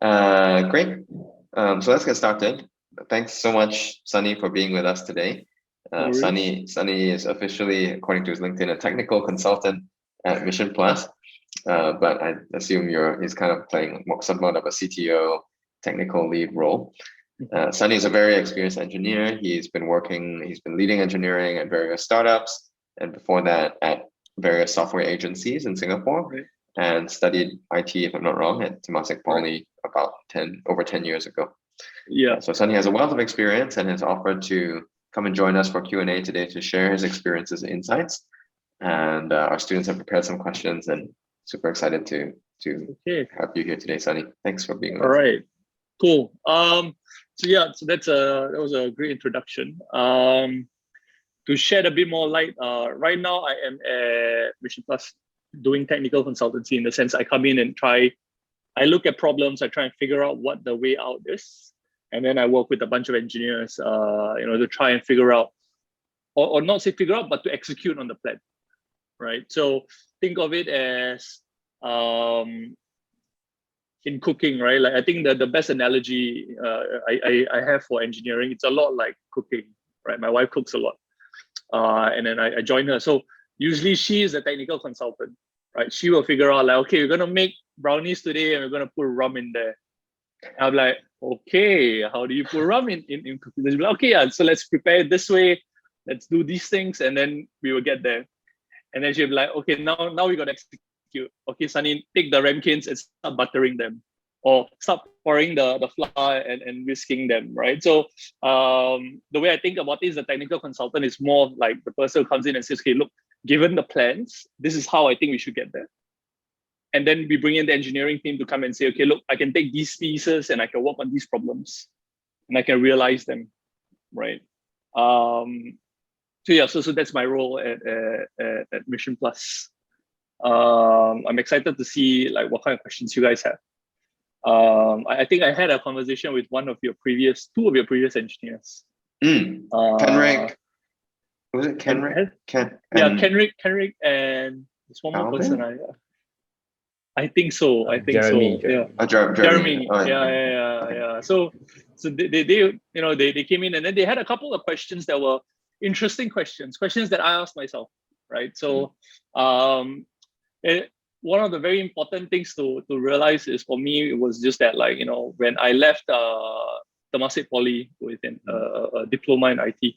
Great. So let's get started. Thanks so much, Sunny, for being with us today. No worries. Sunny is officially, according to his LinkedIn, a technical consultant at Mission Plus. But I assume he's kind of playing somewhat of a CTO technical lead role. Sunny is a very experienced engineer. He's been leading engineering at various startups, and before that at various software agencies in Singapore, Right. and studied IT, if I'm not wrong, at Temasek Poly about over 10 years ago. Yeah. So Sunny has a wealth of experience and has offered to come and join us for Q&A today to share his experiences and insights. And our students have prepared some questions, and super excited to have you here today, Sunny. Thanks for being with us. All right. Cool. So that was a great introduction. To shed a bit more light, right now I am at Mission Plus doing technical consultancy, in the sense I come in and I look at problems, I try and figure out what the way out is, and then I work with a bunch of engineers, to try and figure out, or not say figure out, but to execute on the plan, right? So think of it as in cooking, right? Like I think that the best analogy I have for engineering, it's a lot like cooking, right? My wife cooks a lot, and then I join her. So usually she is a technical consultant, right? She will figure out like, okay, we're gonna make brownies today, and we're gonna put rum in there. I'm like, okay, how do you put rum in cooking? She'll be like, okay, yeah, so let's prepare it this way. Let's do these things, and then we will get there. And then she'll be like, okay, now we gotta execute. Okay, Sunny, take the ramekins and start buttering them, or start pouring the flour and whisking them, right? So the way I think about it is the technical consultant is more like the person who comes in and says, okay, look, given the plans, this is how I think we should get there. And then we bring in the engineering team to come and say, okay, look, I can take these pieces and I can work on these problems and I can realize them, right? So that's my role at Mission Plus. I'm excited to see like what kind of questions you guys have. I think I had a conversation with two of your previous engineers. Kenrick. Was it Kenrick? Kenrick and there's one more person. I think so. Jeremy. Yeah. Jeremy. Oh, yeah. So they came in, and then they had a couple of questions that were interesting questions that I asked myself, right? So one of the very important things to realize is, for me, it was just that, like, when I left Temasek Poly with a diploma in IT,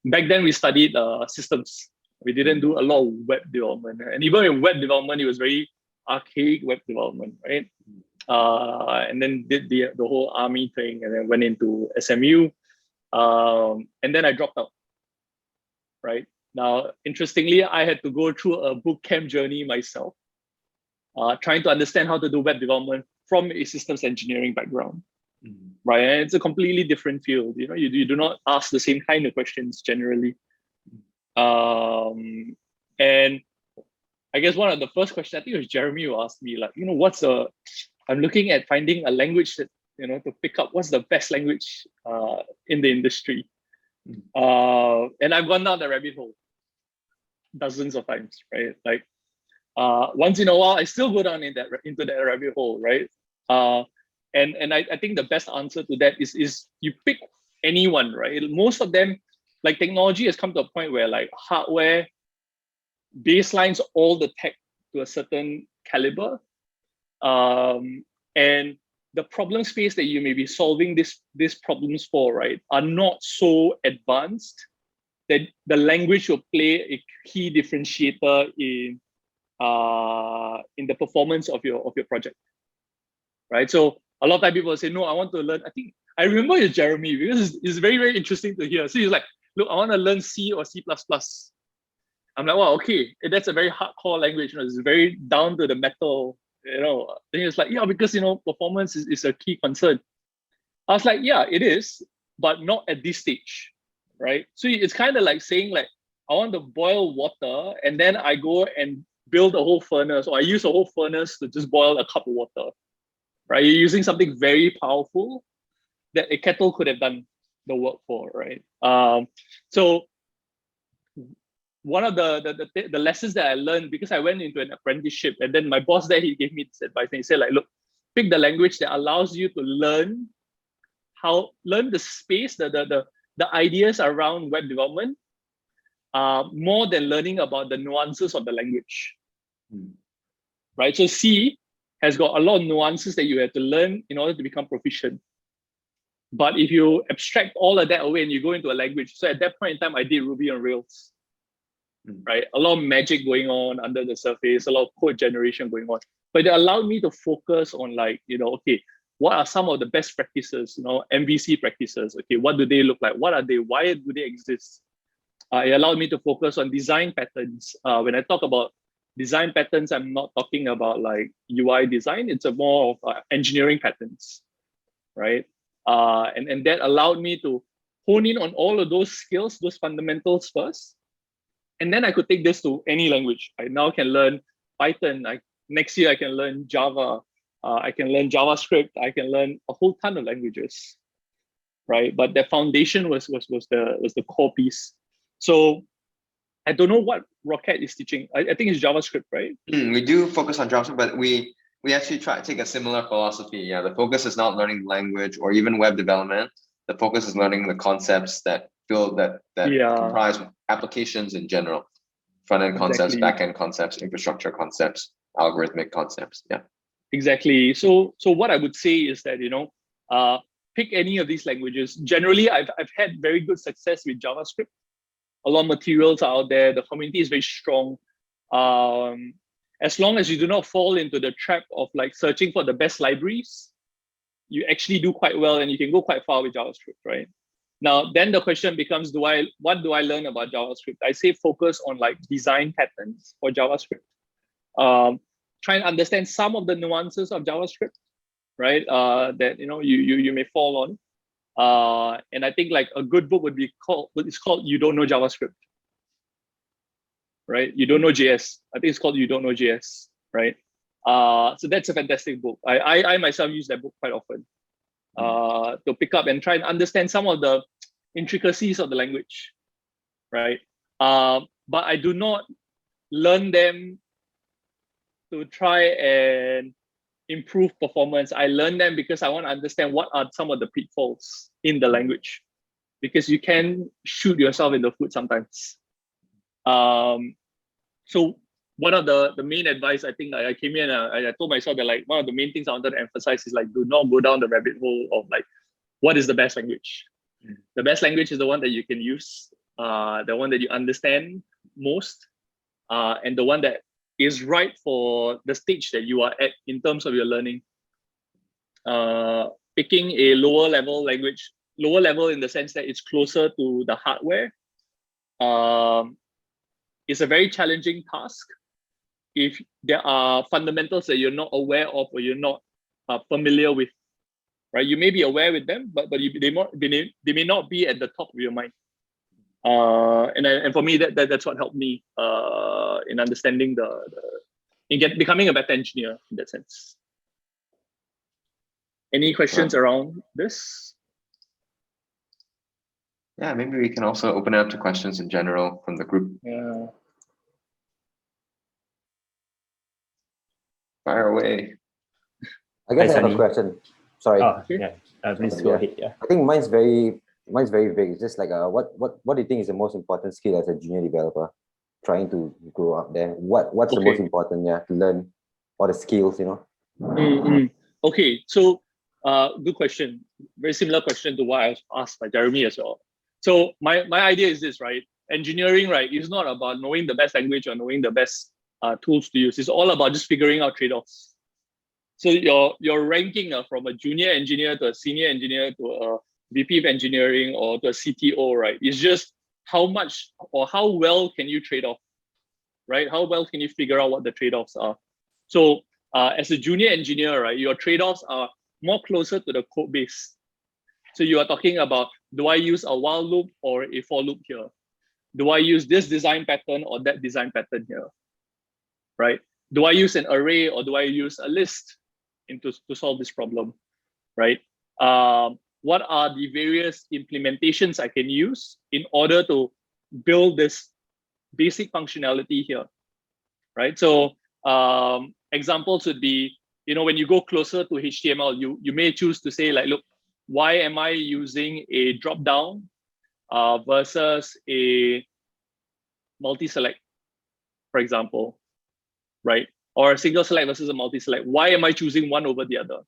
back then we studied systems. We didn't do a lot of web development, and even in web development, it was very archaic web development, right? And then did the whole army thing, and then went into SMU, and then I dropped out, right? Now, interestingly, I had to go through a bootcamp journey myself, trying to understand how to do web development from a systems engineering background, right? And it's a completely different field. You do not ask the same kind of questions generally. And I guess one of the first questions, I think it was Jeremy who asked me, like, I'm looking at finding a language that, to pick up, what's the best language in the industry? And I've gone down the rabbit hole dozens of times, right? Like once in a while, I still go down into that rabbit hole, right? And I think the best answer to that is you pick anyone, right? Most of them, like, technology has come to a point where, like, hardware baselines all the tech to a certain caliber, and the problem space that you may be solving these problems for, right, are not so advanced that the language will play a key differentiator in the performance of your project, right? So a lot of time people say, no, I want to learn. I remember it's Jeremy, because it's very, very interesting to hear. So he's like, look, I want to learn C or C++. I'm like, wow, okay, that's a very hardcore language. It's very down to the metal. Then it's like, yeah, because performance is a key concern. I was like, yeah, it is, but not at this stage, right? So it's kind of like saying, like, I want to boil water, and then I go and build a whole furnace, or I use a whole furnace to just boil a cup of water, right? You're using something very powerful that a kettle could have done the work for, right? So one of the lessons that I learned, because I went into an apprenticeship, and then my boss there, he gave me this advice, and he said, like, look, pick the language that allows you to learn the space, the ideas around web development, more than learning about the nuances of the language. Right? So C has got a lot of nuances that you have to learn in order to become proficient. But if you abstract all of that away and you go into a language, so at that point in time, I did Ruby on Rails, right? A lot of magic going on under the surface, a lot of code generation going on. But it allowed me to focus on like, okay, what are some of the best practices, MVC practices? Okay, what do they look like? What are they? Why do they exist? It allowed me to focus on design patterns. When I talk about design patterns, I'm not talking about like UI design. It's a more of engineering patterns, right? And that allowed me to hone in on all of those skills, those fundamentals first. And then I could take this to any language. I now can learn Python. Next year, I can learn Java. I can learn JavaScript. I can learn a whole ton of languages, right? But the foundation was the core piece. So I don't know what Rocket is teaching. I think it's JavaScript, right? We do focus on JavaScript, but we actually try to take a similar philosophy. Yeah, the focus is not learning language or even web development. The focus is learning the concepts that comprise applications in general. Front-end concepts, back-end concepts, infrastructure concepts, algorithmic concepts. Yeah. Exactly. So what I would say is that, pick any of these languages. Generally, I've had very good success with JavaScript. A lot of materials are out there. The community is very strong. As long as you do not fall into the trap of like searching for the best libraries, you actually do quite well and you can go quite far with JavaScript, right? Now, then the question becomes, what do I learn about JavaScript? I say focus on like design patterns for JavaScript. Try and understand some of the nuances of JavaScript, right? That you may fall on. And I think like a good book would be called You Don't Know JavaScript, right? You Don't Know JS. I think it's called You Don't Know JS, right? So that's a fantastic book. I myself use that book quite often to pick up and try and understand some of the intricacies of the language, right? But I do not learn them to try and improve performance. I learn them because I want to understand what are some of the pitfalls in the language, because you can shoot yourself in the foot sometimes. So one of the main advice, I think I came in and I told myself that like one of the main things I wanted to emphasize is like, do not go down the rabbit hole of like, what is the best language? The best language is the one that you can use, the one that you understand most, and the one that is right for the stage that you are at in terms of your learning. Picking a lower level language, lower level in the sense that it's closer to the hardware, is a very challenging task if there are fundamentals that you're not aware of or you're not familiar with, right? You may be aware with them, but they may not be at the top of your mind. And for me, that's what helped me in understanding becoming a better engineer in that sense. Any questions around this? Yeah, maybe we can also open it up to questions in general from the group. Yeah. Fire away. I guess I have a question. Sorry. Oh, yeah. Please go ahead. Yeah. I think mine's very big. It's just like what do you think is the most important skill as a junior developer trying to grow up there? What's the most important to learn, all the skills, Okay, so good question. Very similar question to what I was asked by Jeremy as well. So my idea is this, right? Engineering, right, is not about knowing the best language or knowing the best tools to use. It's all about just figuring out trade-offs. So your ranking from a junior engineer to a senior engineer to a VP of engineering or to a CTO, right, is just how much or how well can you trade off, right? How well can you figure out what the trade-offs are? So as a junior engineer, right, your trade-offs are more closer to the code base. So you are talking about, do I use a while loop or a for loop here? Do I use this design pattern or that design pattern here, right? Do I use an array or do I use a list to solve this problem, right? What are the various implementations I can use in order to build this basic functionality here, right? So examples would be, when you go closer to HTML, you may choose to say like, look, why am I using a drop down versus a multi-select, for example, right? Or a single select versus a multi-select. Why am I choosing one over the other,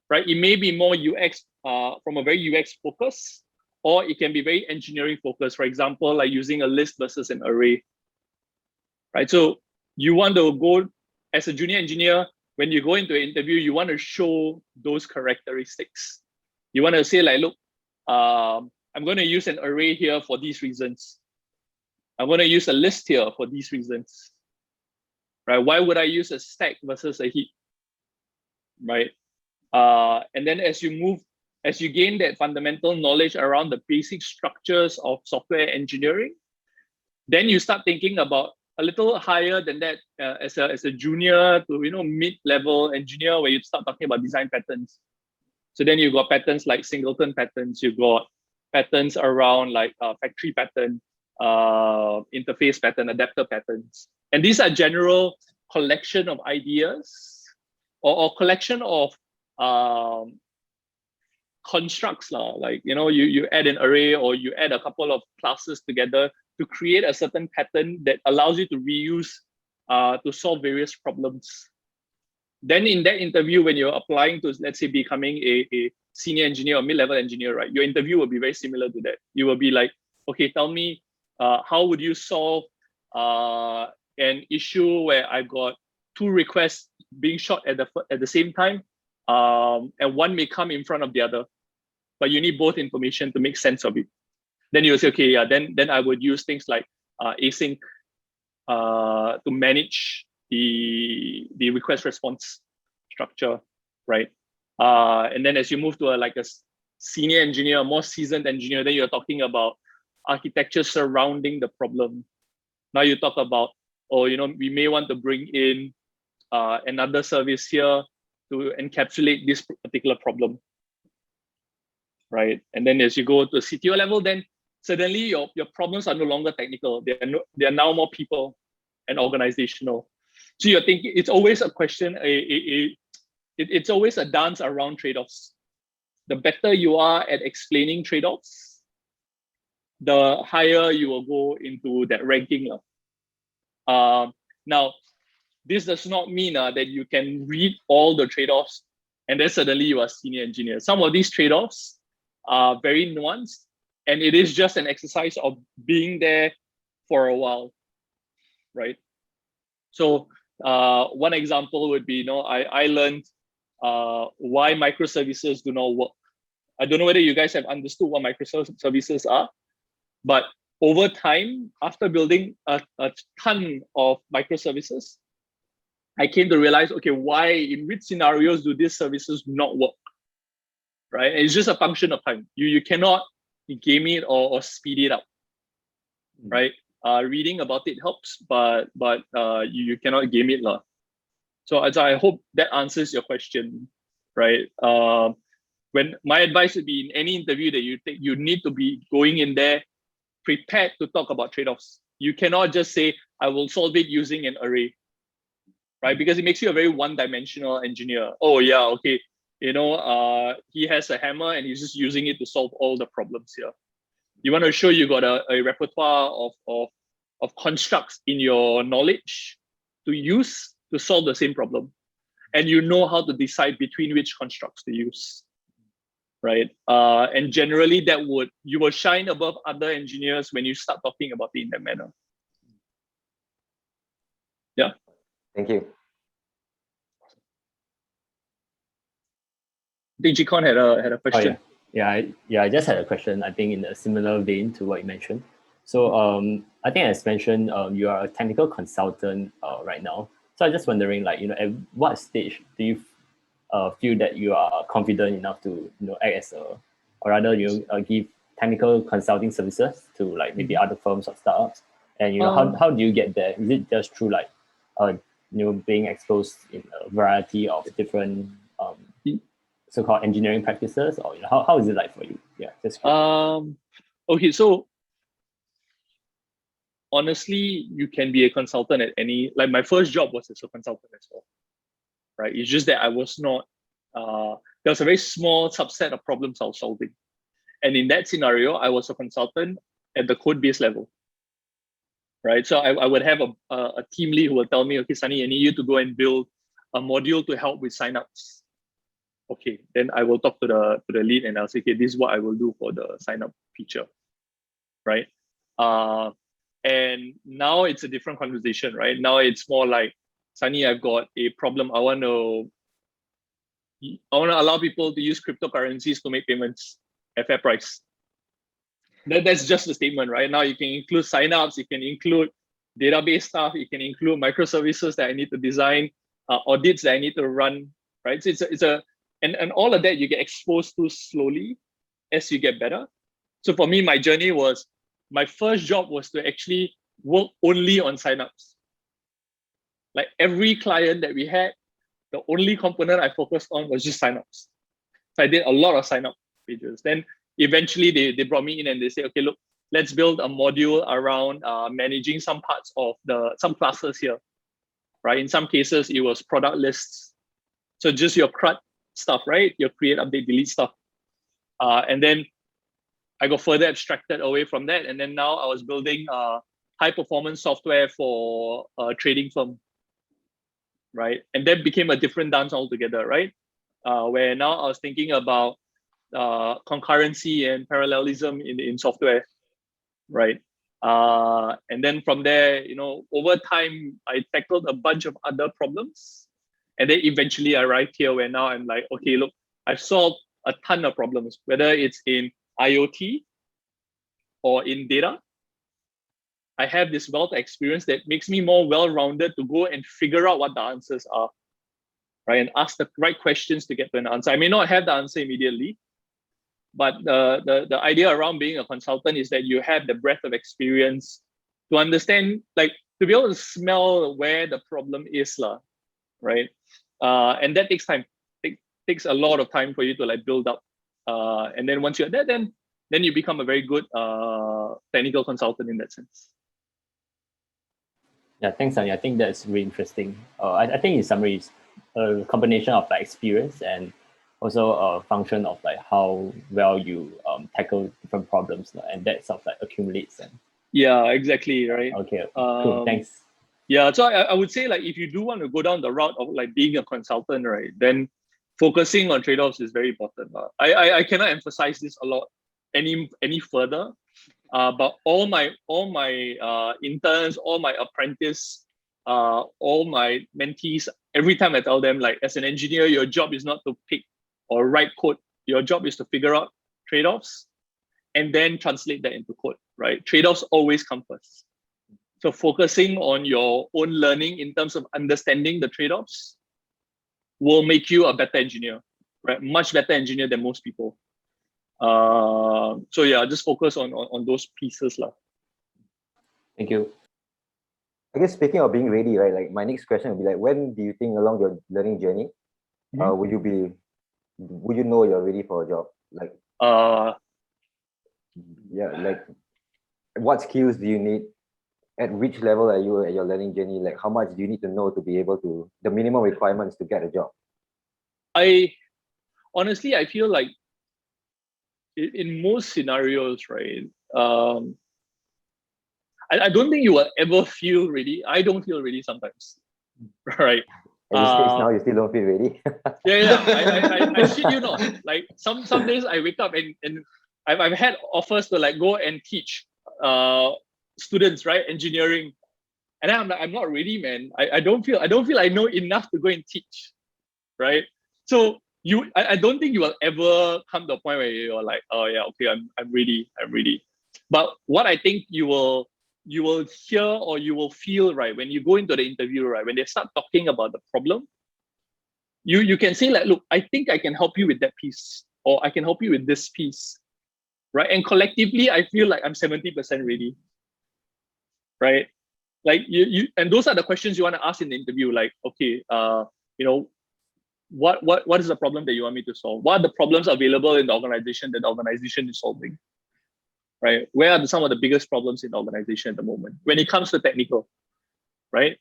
right? It may be more UX from a very UX focus, or it can be very engineering focused. For example, like using a list versus an array, right? So you want to go as a junior engineer, when you go into an interview, you want to show those characteristics. You want to say like, look, I'm going to use an array here for these reasons. I'm going to use a list here for these reasons, right? Why would I use a stack versus a heap, right? And then as you gain that fundamental knowledge around the basic structures of software engineering, then you start thinking about a little higher than that as a junior to mid-level engineer, where you start talking about design patterns. So then you got patterns like singleton patterns, you got patterns around like factory pattern, interface pattern, adapter patterns. And these are general collection of ideas or collection of constructs, like you add an array or you add a couple of classes together to create a certain pattern that allows you to reuse to solve various problems. Then in that interview, when you're applying to, let's say, becoming a senior engineer or mid-level engineer, right, your interview will be very similar to that. You will be like, okay, tell me, how would you solve an issue where I've got two requests being shot at the same time, and one may come in front of the other, but you need both information to make sense of it. Then you'll say, okay, yeah, then I would use things like async to manage the request response structure, right? And then as you move to a senior engineer, a more seasoned engineer, then you're talking about architecture surrounding the problem. Now you talk about, we may want to bring in another service here to encapsulate this particular problem, right? And then as you go to CTO level, then suddenly your problems are no longer technical. They are now more people and organizational. So you're thinking, it's always a question, it's always a dance around trade-offs. The better you are at explaining trade-offs, the higher you will go into that ranking. Now, this does not mean that you can read all the trade-offs and then suddenly you are senior engineer. Some of these trade-offs are very nuanced, and it is just an exercise of being there for a while, right? So one example would be, I learned why microservices do not work. I don't know whether you guys have understood what microservices are, but over time, after building a ton of microservices, I came to realize, okay, why, in which scenarios do these services not work, right? And it's just a function of time. You cannot game it or speed it up, right? Reading about it helps, but you cannot game it. So I hope that answers your question, right? When my advice would be, in any interview that you take, you need to be going in there prepared to talk about trade-offs. You cannot just say, I will solve it using an array, right? Because it makes you a very one-dimensional engineer. Oh yeah, okay. He has a hammer and he's just using it to solve all the problems here. You want to show you got a repertoire of constructs in your knowledge to use to solve the same problem. And you know how to decide between which constructs to use, right? And generally you will shine above other engineers when you start talking about it in that manner. Yeah. Thank you. I think Jikon had a question. Oh, yeah. I just had a question, I think, in a similar vein to what you mentioned. So I think, as mentioned, you are a technical consultant right now. So I'm just wondering, at what stage do you feel that you are confident enough to act as or rather give technical consulting services to maybe other firms or startups? And how do you get there? Is it just through being exposed in a variety of different so-called engineering practices, or how is it like for you? Yeah, just okay. So honestly, you can be a consultant at any. My first job was as a consultant as well. right? It's just that I was not, there was a very small subset of problems I was solving. And in that scenario, I was a consultant at the code base level, right? So I would have a team lead who will tell me, okay, Sunny, I need you to go and build a module to help with signups. Okay, then I will talk to the lead and I'll say, okay, this is what I will do for the sign up feature, right? And now it's a different conversation, right? Now it's more like, Sunny, I've got a problem. I want to allow people to use cryptocurrencies to make payments at fair price. That's just the statement, right? Now you can include signups, you can include database stuff, you can include microservices that I need to design, audits that I need to run, right? So and all of that you get exposed to slowly as you get better. So for me, my journey was, my first job was to actually work only on signups. Like every client that we had, the only component I focused on was just signups. So I did a lot of signup pages. Then eventually they brought me in and they say, okay, look, let's build a module around managing some parts of some classes here, right? In some cases, it was product lists. So just your CRUD stuff, right? Your create, update, delete stuff. And then I got further abstracted away from that. And then now I was building high performance software for a trading firm, right? And that became a different dance altogether, right? Where now I was thinking about concurrency and parallelism in software, right? And then from there, over time, I tackled a bunch of other problems. And then eventually I arrived here where now I'm like, okay, look, I've solved a ton of problems, whether it's in IoT or in data. I have this wealth of experience that makes me more well-rounded to go and figure out what the answers are, right? And ask the right questions to get to an answer. I may not have the answer immediately, but the idea around being a consultant is that you have the breadth of experience to understand, like to be able to smell where the problem is, right? And that takes time. Takes a lot of time for you to like build up. And then once you're there, then you become a very good technical consultant in that sense. Yeah, thanks, Sunny. I think that's really interesting. I think in summary, it's a combination of like experience and also a function of like how well you tackle different problems, and that sort of like accumulates. And yeah, exactly, right? Okay, cool. Thanks. Yeah, so I would say like if you do want to go down the route of like being a consultant, right, then focusing on trade-offs is very important. I cannot emphasize this a lot any further. But all my interns, all my apprentices, all my mentees, every time I tell them, like, as an engineer, your job is not to pick or write code. Your job is to figure out trade-offs and then translate that into code, right? Trade-offs always come first. So focusing on your own learning in terms of understanding the trade-offs will make you a better engineer, right? Much better engineer than most people. So yeah, just focus on those pieces. Thank you. I guess speaking of being ready, right? Like my next question would be like, when do you think along your learning journey, would you know you're ready for a job? Like, yeah, like what skills do you need? At which level are you at your learning journey? Like how much do you need to know to be able to, the minimum requirements to get a job? Honestly, I feel like in most scenarios, right? I don't think you will ever feel ready. I don't feel ready sometimes, right? At this stage now, you still don't feel ready. I shit you not. Like some days I wake up and I've had offers to like go and teach students, right, engineering, and I'm like, I'm not ready, man. I don't feel I know enough to go and teach, right? So I don't think you will ever come to a point where you're like, oh yeah, okay, I'm ready. But what I think you will hear or you will feel, right, when you go into the interview, right, when they start talking about the problem, you can say like, look, I think I can help you with that piece, or I can help you with this piece, right? And collectively, I feel like I'm 70% ready, right? Like you and those are the questions you want to ask in the interview, like, okay, what is the problem that you want me to solve? What are the problems available in the organization that the organization is solving? Right? Where are some of the biggest problems in the organization at the moment when it comes to technical? right?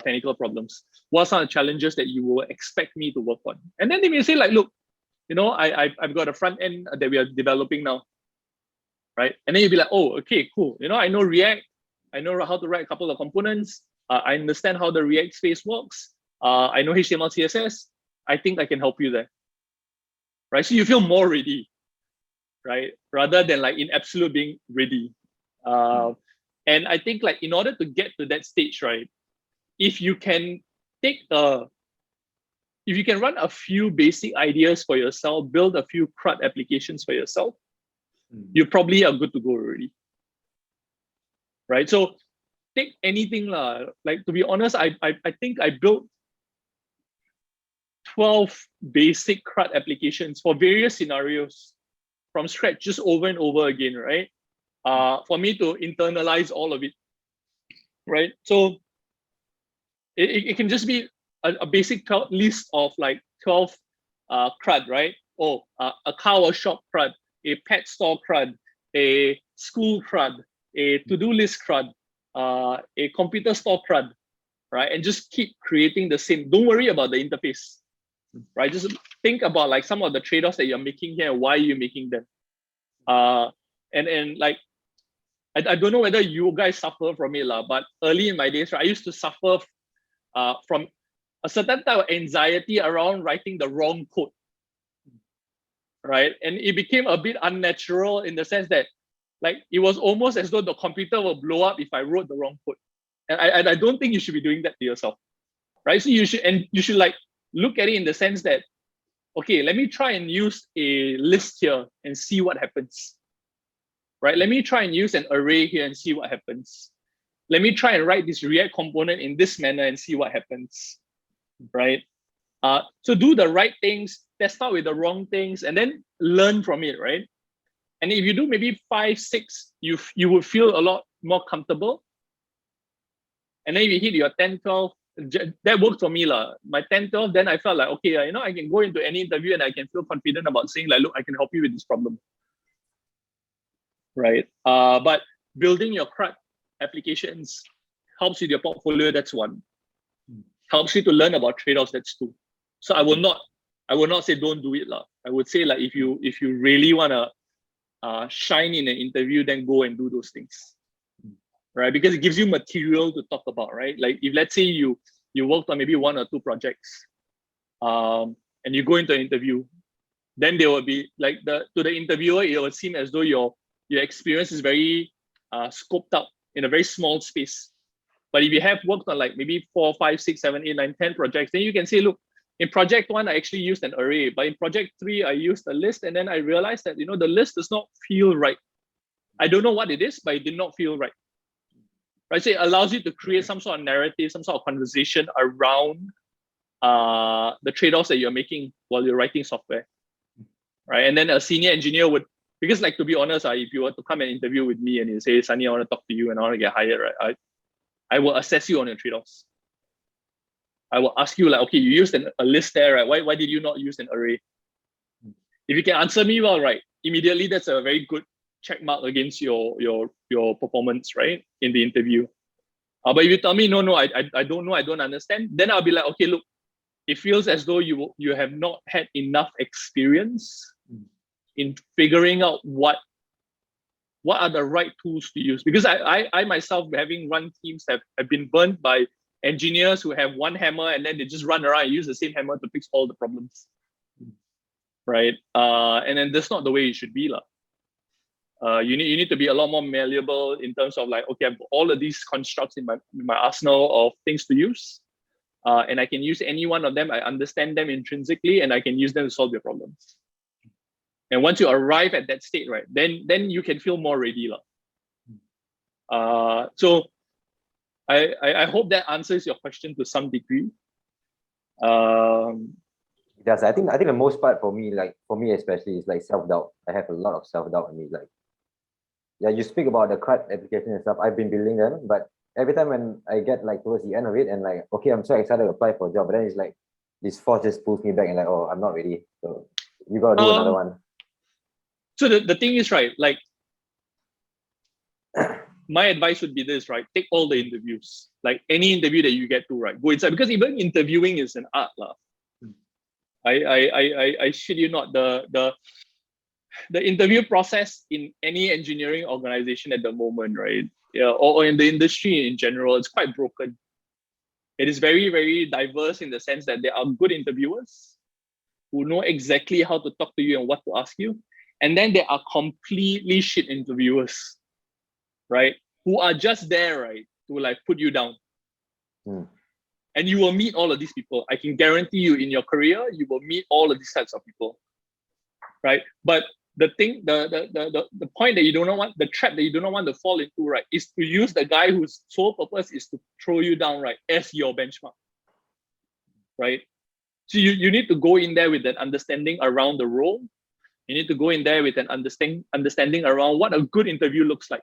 Technical problems. What are some of the challenges that you will expect me to work on? And then they may say like, look, I've got a front end that we are developing now, right? And then you'll be like, oh, okay, cool. I know React. I know how to write a couple of components. I understand how the React space works. I know HTML, CSS. I think I can help you there, right? So you feel more ready, right? Rather than like in absolute being ready. And I think like in order to get to that stage, right? If you can run a few basic ideas for yourself, build a few CRUD applications for yourself, you probably are good to go already, right? So take anything lah. Like to be honest, I think I built 12 basic CRUD applications for various scenarios from scratch, just over and over again, right? For me to internalize all of it, right? So it can just be a basic list of like 12 CRUD, right? Oh, a car shop CRUD, a pet store CRUD, a school CRUD, a to-do list CRUD, a computer store CRUD, right? And just keep creating the same. Don't worry about the interface, right? Just think about like some of the trade-offs that you're making here and why you're making them. And like, I don't know whether you guys suffer from it, but early in my days, right, I used to suffer from a certain type of anxiety around writing the wrong code, right? And it became a bit unnatural in the sense that like it was almost as though the computer will blow up if I wrote the wrong code. And I don't think you should be doing that to yourself, right? So you should like look at it in the sense that, okay, let me try and use a list here and see what happens, right? Let me try and use an array here and see what happens. Let me try and write this React component in this manner and see what happens, right? So do the right things, test out with the wrong things, and then learn from it, right? And if you do maybe 5, 6, you will feel a lot more comfortable. And then if you hit your 10, 12, that worked for me. My 10, 12, then I felt like, okay, I can go into any interview and I can feel confident about saying like, look, I can help you with this problem, right? But building your CRUD applications helps with your portfolio, that's one. Helps you to learn about trade-offs, that's two. So I will not say don't do it. I would say like if you really wanna shine in an interview, then go and do those things. Right? Because it gives you material to talk about, right? Like if let's say you worked on maybe 1 or 2 projects, and you go into an interview, then there will be like to the interviewer, it will seem as though your experience is very scoped up in a very small space. But if you have worked on like maybe 4, 5, 6, 7, 8, 9, 10 projects, then you can say, look, in project 1, I actually used an array, but in project 3, I used a list, and then I realized that the list does not feel right. I don't know what it is, but it did not feel right. Right, so it allows you to create some sort of narrative, some sort of conversation around the trade-offs that you're making while you're writing software, right? And then a senior engineer would, because like to be honest, if you were to come and interview with me and you say, Sunny, I want to talk to you and I want to get hired, right? I will assess you on your trade-offs. I will ask you like, okay, you used a list there, right? Why did you not use an array? If you can answer me well, right, immediately that's a very good check mark against your performance, right, in the interview. But if you tell me, no, I don't know, I don't understand, then I'll be like, okay, look, it feels as though you have not had enough experience in figuring out what are the right tools to use. Because I myself, having run teams, have been burnt by engineers who have one hammer and then they just run around and use the same hammer to fix all the problems, right? And then that's not the way it should be. You need to be a lot more malleable in terms of like, okay, I've got all of these constructs in my arsenal of things to use, and I can use any one of them. I understand them intrinsically, and I can use them to solve your problems. And once you arrive at that state, right, then you can feel more ready, So I hope that answers your question to some degree. It does. I think the most part for me especially, is like self-doubt. I have a lot of self-doubt in me. Like, yeah, you speak about the CRUD application and stuff. I've been building them, but every time when I get like towards the end of it and like, okay, I'm so excited to apply for a job, but then it's like this force just pulls me back and like, oh, I'm not ready. So you gotta do another one. So the thing is, right, like my advice would be this, right? Take all the interviews, like any interview that you get to, right? Go inside, because even interviewing is an art, lah. I shit you not, the interview process in any engineering organization at the moment, right? Yeah, or in the industry in general, it's quite broken. It is very, very diverse in the sense that there are good interviewers who know exactly how to talk to you and what to ask you. And then there are completely shit interviewers, right? Who are just there, right, to like put you down. And you will meet all of these people. I can guarantee you in your career, you will meet all of these types of people, right? But the thing, the point that you do not want, the trap that you do not want to fall into, right, is to use the guy whose sole purpose is to throw you down, right, as your benchmark, right? So you need to go in there with an understanding around the role. You need to go in there with an understanding around what a good interview looks like.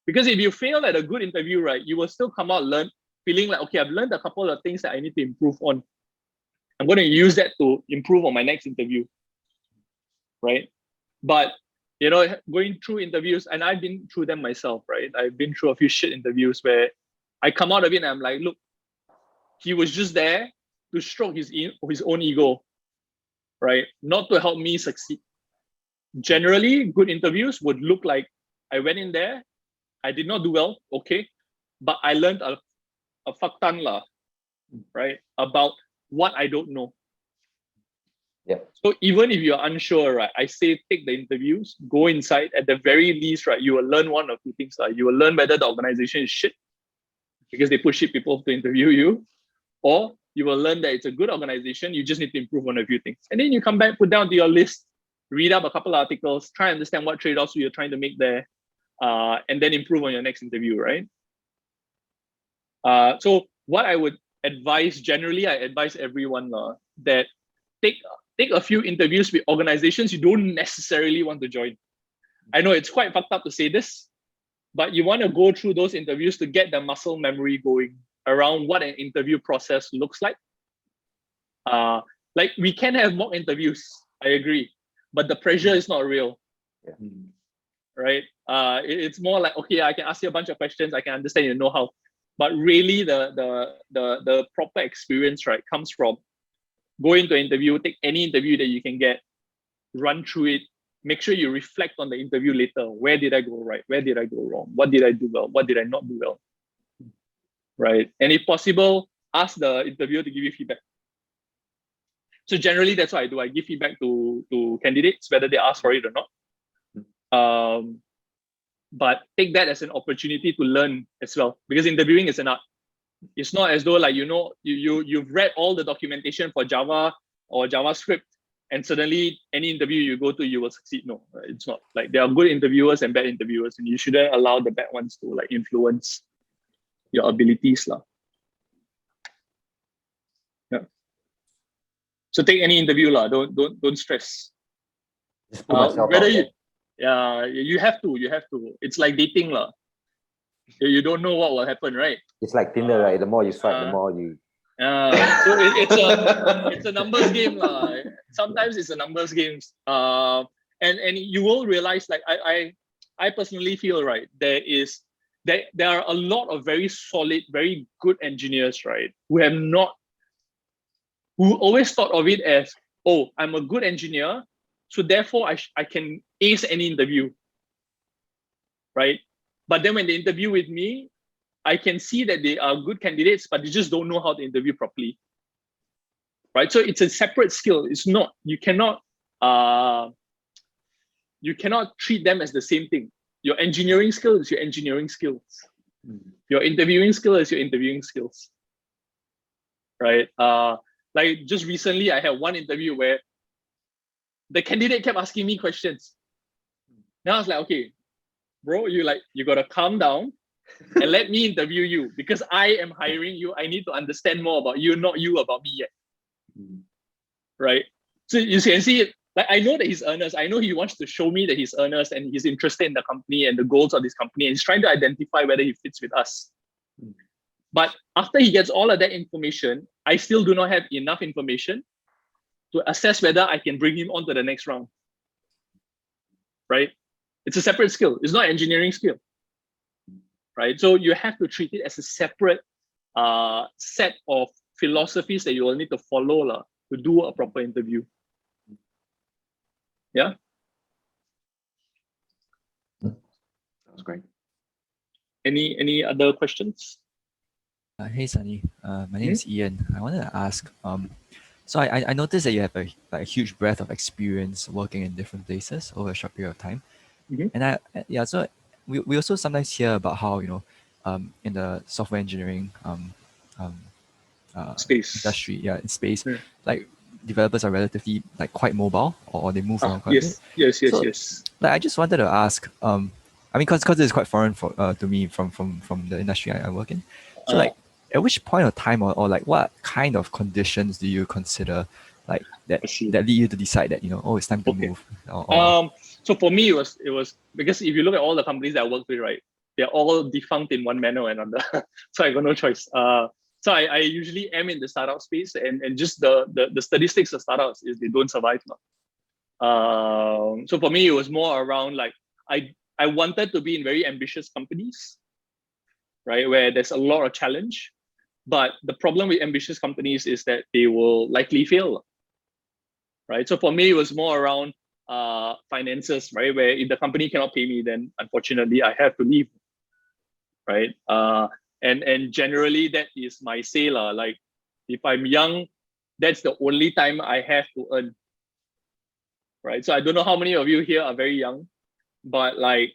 Because if you fail at a good interview, right, you will still come out feeling like, okay, I've learned a couple of things that I need to improve on. I'm going to use that to improve on my next interview, right? But, you know, going through interviews, and I've been through them myself, right? I've been through a few shit interviews where I come out of it and I'm like, look, he was just there to stroke his own ego, right? Not to help me succeed. Generally, good interviews would look like I went in there, I did not do well, okay, but I learned a fuck ton lah, right, about what I don't know. Yeah. So even if you're unsure, right, I say take the interviews, go inside. At the very least, right, you will learn one or two things. You will learn whether the organization is shit because they push shit people to interview you, or you will learn that it's a good organization. You just need to improve on a few things. And then you come back, put down to your list, read up a couple of articles, try and understand what trade-offs you're trying to make there, and then improve on your next interview, right? So what I would advise, generally, I advise everyone that take a few interviews with organizations you don't necessarily want to join. I know it's quite fucked up to say this, but you want to go through those interviews to get the muscle memory going around what an interview process looks like. Like we can have mock interviews, I agree, but the pressure is not real. Yeah. Right? It's more like, okay, I can ask you a bunch of questions, I can understand your know-how, but really the proper experience, right, comes from go into an interview, take any interview that you can get, run through it, make sure you reflect on the interview later. Where did I go right? Where did I go wrong? What did I do well? What did I not do well? Right? And if possible, ask the interviewer to give you feedback. So generally, that's what I do. I give feedback to candidates, whether they ask for it or not. But take that as an opportunity to learn as well, because interviewing is an art. It's not as though like, you know, you've read all the documentation for Java or JavaScript and suddenly any interview you go to, you will succeed. No, it's not. Like there are good interviewers and bad interviewers, and you shouldn't allow the bad ones to like influence your abilities lah. Yeah. So take any interview lah. Don't stress. Just put myself Whether out you, there. yeah, you have to. It's like dating lah. You don't know what will happen, right? It's like Tinder, right? The more you swipe, the more you. So it's a numbers game lah. Sometimes it's a numbers game. And you will realize, like I personally feel, right, there are a lot of very solid, very good engineers, right, who always thought of it as, oh, I'm a good engineer, so therefore I can ace any interview, right? But then when they interview with me, I can see that they are good candidates, but they just don't know how to interview properly, right? So it's a separate skill. It's not, you cannot treat them as the same thing. Your engineering skill is your engineering skills. Your interviewing skill is your interviewing skills, right? Like just recently, I had one interview where the candidate kept asking me questions. Now I was like, okay, bro, you gotta calm down and let me interview you, because I am hiring you. I need to understand more about you, not you about me yet. Right? So you can see it. Like I know that he's earnest. I know he wants to show me that he's earnest and he's interested in the company and the goals of this company, and he's trying to identify whether he fits with us. But after he gets all of that information, I still do not have enough information to assess whether I can bring him on to the next round. Right? It's a separate skill. It's not engineering skill. right? So you have to treat it as a separate set of philosophies that you will need to follow to do a proper interview. Yeah. That's great. Any other questions? Hey Sunny, my name is Ian. I wanted to ask, so I noticed that you have a huge breadth of experience working in different places over a short period of time, and so we also sometimes hear about how in the software engineering Space. industry, in space, like developers are relatively like quite mobile or they move around quite a bit. Yes. Like I just wanted to ask, I mean, because it's quite foreign for to me from the industry I work in. So like, at which point of time or like what kind of conditions do you consider like that lead you to decide that it's time to move? So for me, it was because if you look at all the companies that I work with, right, they're all defunct in one manner or another. So I got no choice. So I usually am in the startup space, and just the statistics of startups is they don't survive now. So for me, it was more around like I wanted to be in very ambitious companies, right, where there's a lot of challenge. But the problem with ambitious companies is that they will likely fail, right? So for me, it was more around finances, right, where if the company cannot pay me, then unfortunately I have to leave, right? And generally that is my say, like if I'm young, that's the only time I have to earn, right? So I don't know how many of you here are very young, but like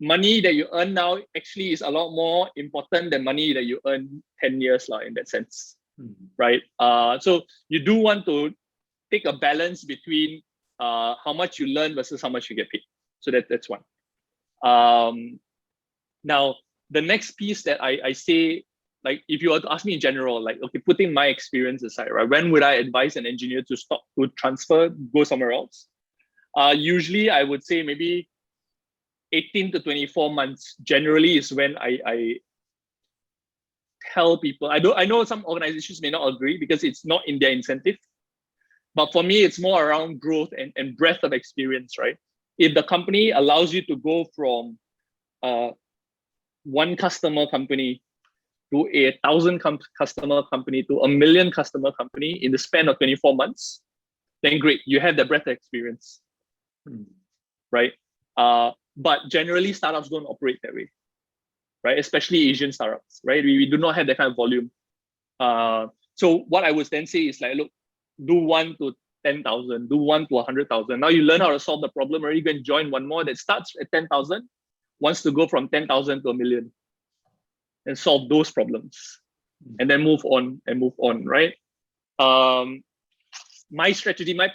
money that you earn now actually is a lot more important than money that you earn 10 years in that sense, right? So you do want to take a balance between how much you learn versus how much you get paid. So that's one. Now, the next piece that I say, like if you were to ask me in general, like, okay, putting my experience aside, right, when would I advise an engineer to transfer, go somewhere else? Usually I would say maybe 18 to 24 months generally is when I tell people. I know some organizations may not agree because it's not in their incentive, but for me, it's more around growth and breadth of experience, right? If the company allows you to go from one customer company to 1,000 customer company to 1 million customer company in the span of 24 months, then great, you have the breadth of experience, right? But generally, startups don't operate that way, right? Especially Asian startups, right? We do not have that kind of volume. So what I would then say is like, look, do 1 to 10,000, do 1 to 100,000. Now you learn how to solve the problem, or you can join one more that starts at 10,000, wants to go from 10,000 to 1 million and solve those problems, and then move on, right? My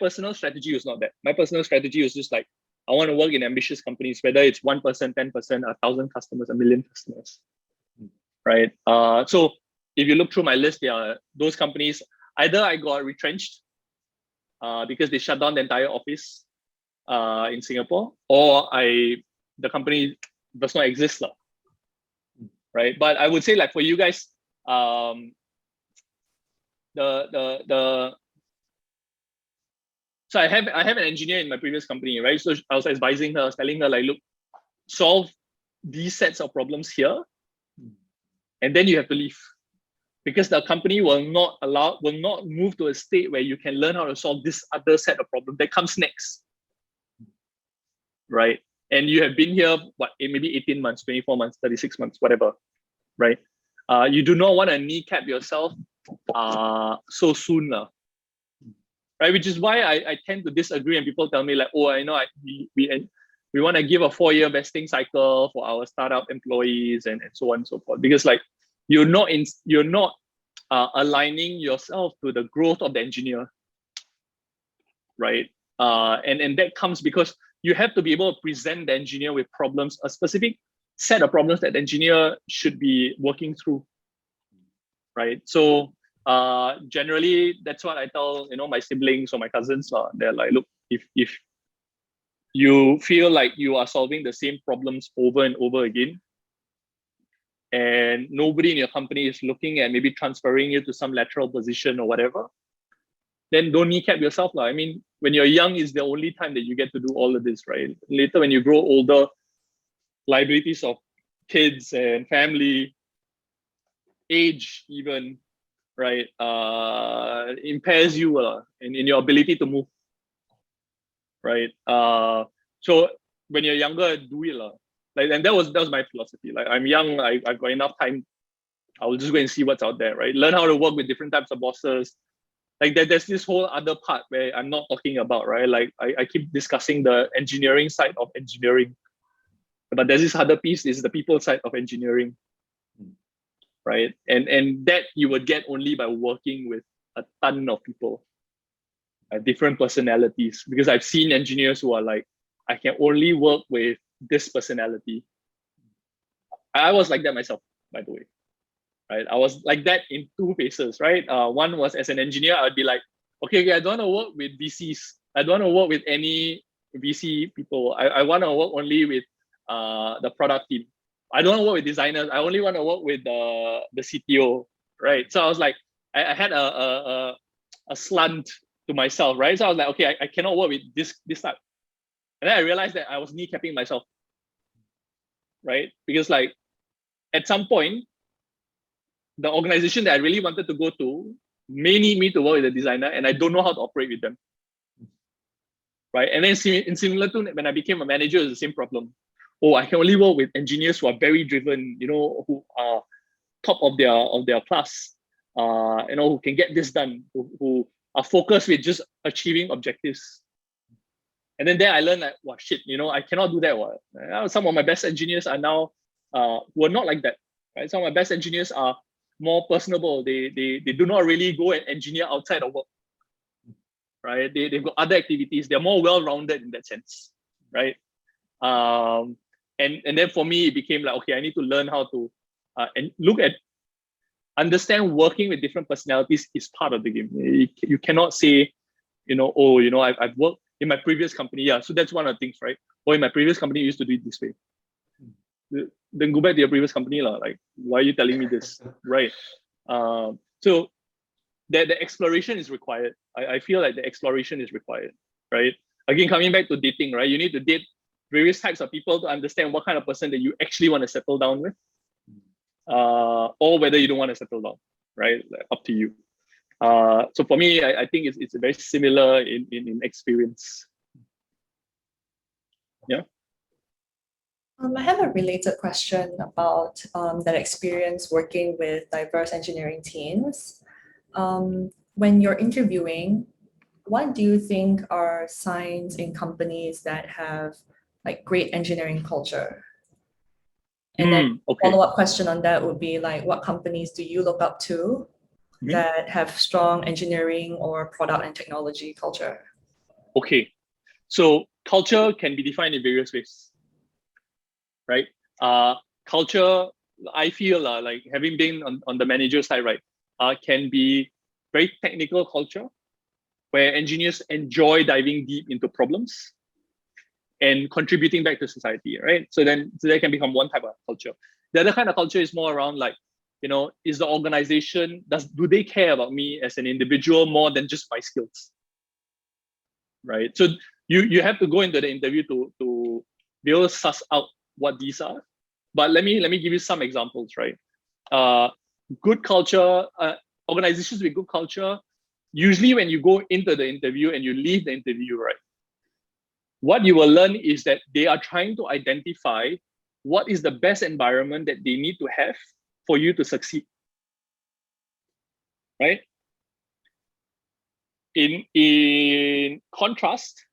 personal strategy was not that. My personal strategy was just like, I want to work in ambitious companies, whether it's 1%, 10%, 1,000 customers, 1 million customers, right? So if you look through my list, there are those companies, either I got retrenched because they shut down the entire office in Singapore, or the company does not exist, right? But I would say, like, for you guys, so I have an engineer in my previous company, right? So I was advising her, telling her like, look, solve these sets of problems here, and then you have to leave, because the company will not move to a state where you can learn how to solve this other set of problems that comes next, right? And you have been here, maybe 18 months, 24 months, 36 months, whatever, right? You do not want to kneecap yourself so soon, right? Which is why I tend to disagree, and people tell me like, oh, I know we want to give a 4-year vesting cycle for our startup employees and so on and so forth, because like you're not aligning yourself to the growth of the engineer, right? And that comes because you have to be able to present the engineer with problems, a specific set of problems that the engineer should be working through, right? So generally, that's what I tell my siblings or my cousins. They're like, look, if you feel like you are solving the same problems over and over again, and nobody in your company is looking at maybe transferring you to some lateral position or whatever, then don't kneecap yourself. I mean, when you're young is the only time that you get to do all of this, right? Later, when you grow older, liabilities of kids and family, age even, right, impairs you in your ability to move, right? So when you're younger, do it like, and that was my philosophy. Like, I'm young, I've got enough time. I will just go and see what's out there, right? Learn how to work with different types of bosses. Like there's this whole other part where I'm not talking about, right? Like I keep discussing the engineering side of engineering, but there's this other piece is the people side of engineering, right? And that you would get only by working with a ton of people, different personalities. Because I've seen engineers who are like, I can only work with this personality. I was like that myself, by the way. Right, I was like that in two phases, right? One was as an engineer, I'd be like, okay, I don't want to work with VCs. I don't want to work with any VC people. I want to work only with the product team. I don't want to work with designers. I only want to work with the CTO, right? So I was like, I had a slant to myself, right? So I was like, okay, I cannot work with this type. And then I realized that I was kneecapping myself, right? Because like at some point, the organization that I really wanted to go to may need me to work with a designer, and I don't know how to operate with them. Right. And then similar to when I became a manager, it's the same problem. Oh, I can only work with engineers who are very driven, who are top of their class, who can get this done, who are focused with just achieving objectives. And then there I learned like, wow, shit, I cannot do that. Some of my best engineers are now who are not like that. Right. Some of my best engineers are more personable. They do not really go and engineer outside of work, right? They've got other activities. They're more well-rounded in that sense, right? And then for me, it became like, okay, I need to learn how to and understand working with different personalities is part of the game. You cannot say, I've worked in my previous company. Yeah, so that's one of the things, right? Or in my previous company, you used to do it this way. Then go back to your previous company, like, why are you telling me this, right? So the exploration is required. I feel like the exploration is required, right? Again, coming back to dating, right? You need to date various types of people to understand what kind of person that you actually want to settle down with, or whether you don't want to settle down, right? Like, up to you. So for me, I think it's very similar in experience. Yeah. I have a related question about that experience working with diverse engineering teams. When you're interviewing, what do you think are signs in companies that have like great engineering culture? And then follow-up question on that would be like, what companies do you look up to that have strong engineering or product and technology culture? Okay, so culture can be defined in various ways. Right? Culture, I feel like having been on the manager side, right, can be very technical culture where engineers enjoy diving deep into problems and contributing back to society, right? So that can become one type of culture. The other kind of culture is more around like, is the organization, do they care about me as an individual more than just my skills? Right? So you have to go into the interview to be able to suss out what these are. But let me give you some examples, right? Good culture, organizations with good culture, usually when you go into the interview and you leave the interview, right, what you will learn is that they are trying to identify what is the best environment that they need to have for you to succeed, right? In contrast,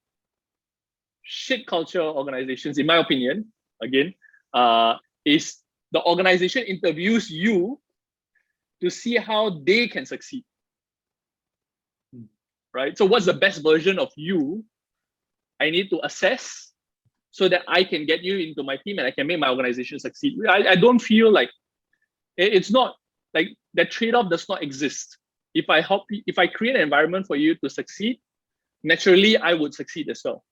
shit culture organizations, in my opinion, again, is the organization interviews you to see how they can succeed, right? So what's the best version of you I need to assess so that I can get you into my team and I can make my organization succeed? I don't feel like, it's not like that trade-off does not exist. If I create an environment for you to succeed, naturally I would succeed as well,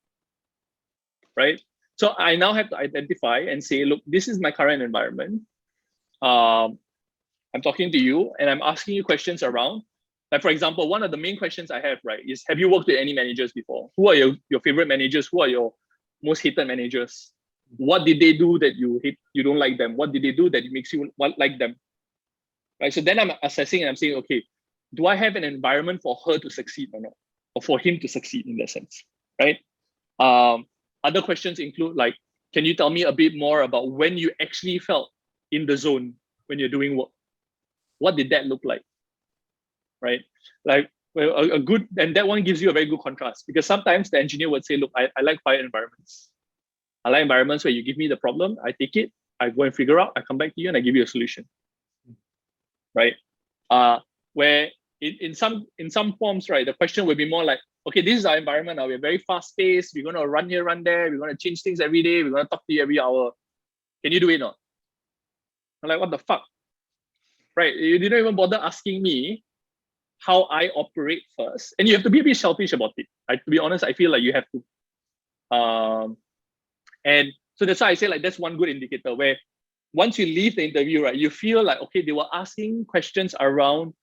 right? So I now have to identify and say, look, this is my current environment. I'm talking to you and I'm asking you questions around, like, for example, one of the main questions I have, right, is have you worked with any managers before? Who are your favorite managers? Who are your most hated managers? What did they do that you hate, you don't like them? What did they do that makes you like them? Right. So then I'm assessing and I'm saying, okay, do I have an environment for her to succeed or not? Or for him to succeed in that sense, right? Other questions include like, can you tell me a bit more about when you actually felt in the zone when you're doing work? What did that look like, right? Like a good, and that one gives you a very good contrast, because sometimes the engineer would say, look, I like quiet environments. I like environments where you give me the problem, I take it, I go and figure out, I come back to you and I give you a solution, right? Where in some forms, right, the question would be more like, okay, this is our environment now. We're very fast paced. We're going to run here, run there. We're going to change things every day. We're going to talk to you every hour. Can you do it or not? I'm like, what the fuck? Right? You didn't even bother asking me how I operate first. And you have to be a bit selfish about it. To be honest, I feel like you have to. And so that's why I say like, that's one good indicator where once you leave the interview, right, you feel like, okay, they were asking questions around